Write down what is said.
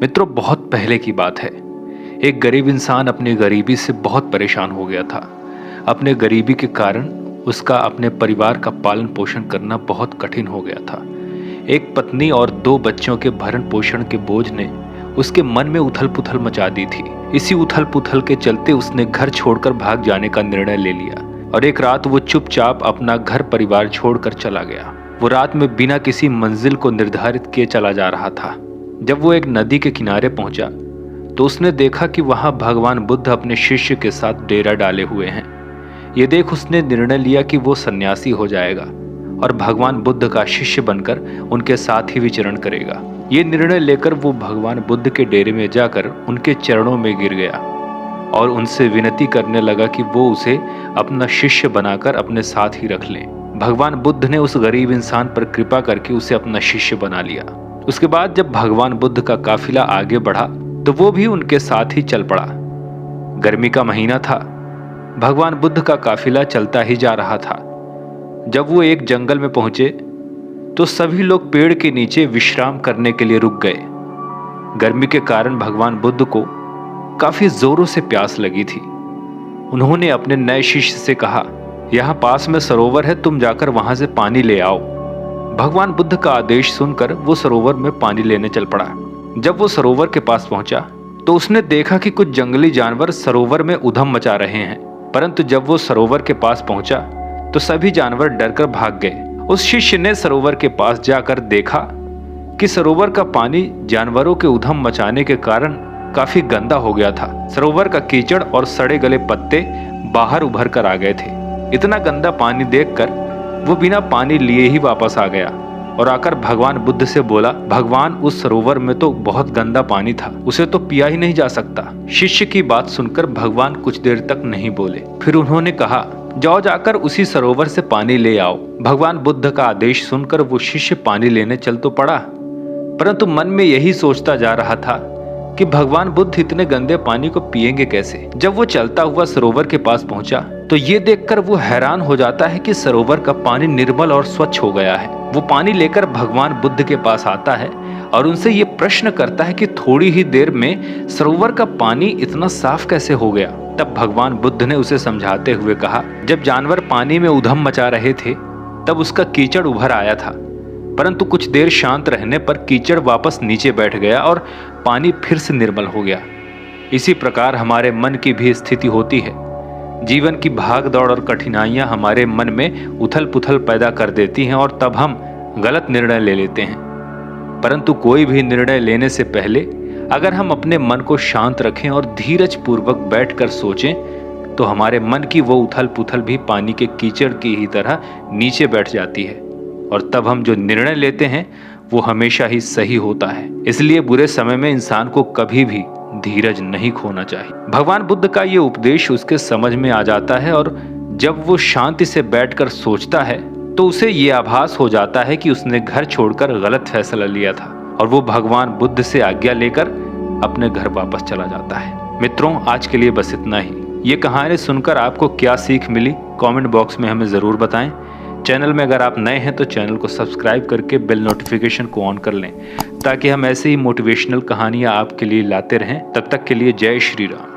मित्रों, बहुत पहले की बात है। एक गरीब इंसान अपनी गरीबी से बहुत परेशान हो गया था। अपने गरीबी के कारण उसका अपने परिवार का पालन पोषण करना बहुत कठिन हो गया था। एक पत्नी और 2 बच्चों के भरण पोषण के बोझ ने उसके मन में उथल पुथल मचा दी थी। इसी उथल पुथल के चलते उसने घर छोड़कर भाग जाने का निर्णय ले लिया और एक रात वो चुपचाप अपना घर परिवार छोड़कर चला गया। वो रात में बिना किसी मंजिल को निर्धारित किए चला जा रहा था। जब वो एक नदी के किनारे पहुंचा तो उसने देखा कि वहां भगवान बुद्ध अपने शिष्य के साथ डेरा डाले हुए हैं। ये देख उसने निर्णय लिया कि वो सन्यासी हो जाएगा और भगवान बुद्ध का शिष्य बनकर उनके साथ ही विचरण करेगा। ये निर्णय लेकर वो भगवान बुद्ध के डेरे में जाकर उनके चरणों में गिर गया और उनसे विनती करने लगा कि वो उसे अपना शिष्य बनाकर अपने साथ ही रख लें। भगवान बुद्ध ने उस गरीब इंसान पर कृपा करके उसे अपना शिष्य बना लिया। उसके बाद जब भगवान बुद्ध का काफिला आगे बढ़ा तो वो भी उनके साथ ही चल पड़ा। गर्मी का महीना था। भगवान बुद्ध का काफिला चलता ही जा रहा था। जब वो एक जंगल में पहुंचे तो सभी लोग पेड़ के नीचे विश्राम करने के लिए रुक गए। गर्मी के कारण भगवान बुद्ध को काफी जोरों से प्यास लगी थी। उन्होंने अपने नए शिष्य से कहा, यहाँ पास में सरोवर है, तुम जाकर वहां से पानी ले आओ। भगवान बुद्ध का आदेश सुनकर वो सरोवर में पानी लेने चल पड़ा। जब वो सरोवर के पास पहुंचा तो उसने देखा कि कुछ जंगली जानवर सरोवर में उधम मचा रहे हैं, परंतु जब वो सरोवर के पास पहुंचा तो सभी जानवर डरकर भाग गए। उस शिष्य ने सरोवर के पास जाकर देखा कि सरोवर का पानी जानवरों के उधम मचाने के कारण काफी गंदा हो गया था। सरोवर का कीचड़ और सड़े गले पत्ते बाहर उभर कर आ गए थे। इतना गंदा पानी देखकर वो बिना पानी लिए ही वापस आ गया और आकर भगवान बुद्ध से बोला, भगवान, उस सरोवर में तो बहुत गंदा पानी था, उसे तो पिया ही नहीं जा सकता। शिष्य की बात सुनकर भगवान कुछ देर तक नहीं बोले। फिर उन्होंने कहा, जाओ जाकर उसी सरोवर से पानी ले आओ। भगवान बुद्ध का आदेश सुनकर वो शिष्य पानी लेने चल तो पड़ा, परंतु मन में यही सोचता जा रहा था कि भगवान बुद्ध इतने गंदे पानी को पिएंगे कैसे। जब वो चलता हुआ सरोवर के पास पहुंचा तो ये देखकर वो हैरान हो जाता है कि सरोवर का पानी निर्मल और स्वच्छ हो गया है। वो पानी लेकर भगवान बुद्ध के पास आता है और उनसे ये प्रश्न करता है कि थोड़ी ही देर में सरोवर का पानी इतना साफ कैसे हो गया। तब भगवान बुद्ध ने उसे समझाते हुए कहा, जब जानवर पानी में उधम मचा रहे थे तब उसका कीचड़ उभर आया था, परंतु कुछ देर शांत रहने पर कीचड़ वापस नीचे बैठ गया और पानी फिर से निर्मल हो गया। इसी प्रकार हमारे मन की भी स्थिति होती है। जीवन की भाग दौड़ और कठिनाइयां हमारे मन में उथल पुथल पैदा कर देती हैं और तब हम गलत निर्णय ले लेते हैं। परंतु कोई भी निर्णय लेने से पहले अगर हम अपने मन को शांत रखें और धीरज पूर्वक बैठकर सोचें तो हमारे मन की वो उथल पुथल भी पानी के कीचड़ की ही तरह नीचे बैठ जाती है और तब हम जो निर्णय लेते हैं वो हमेशा ही सही होता है। इसलिए बुरे समय में इंसान को कभी भी धीरज नहीं खोना चाहिए। भगवान बुद्ध का ये उपदेश उसके समझ में आ जाता है और जब वो शांति से बैठकर सोचता है तो उसे ये आभास हो जाता है कि उसने घर छोड़कर गलत फैसला लिया था और वो भगवान बुद्ध से आज्ञा लेकर अपने घर वापस चला जाता है। मित्रों, आज के लिए बस इतना ही। ये कहानी सुनकर आपको क्या सीख मिली कमेंट बॉक्स में हमें ज़रूर बताएं। चैनल में अगर आप नए हैं तो चैनल को सब्सक्राइब करके बेल नोटिफिकेशन को ऑन कर लें ताकि हम ऐसे ही मोटिवेशनल कहानियाँ आपके लिए लाते रहें। तब तक के लिए जय श्री राम।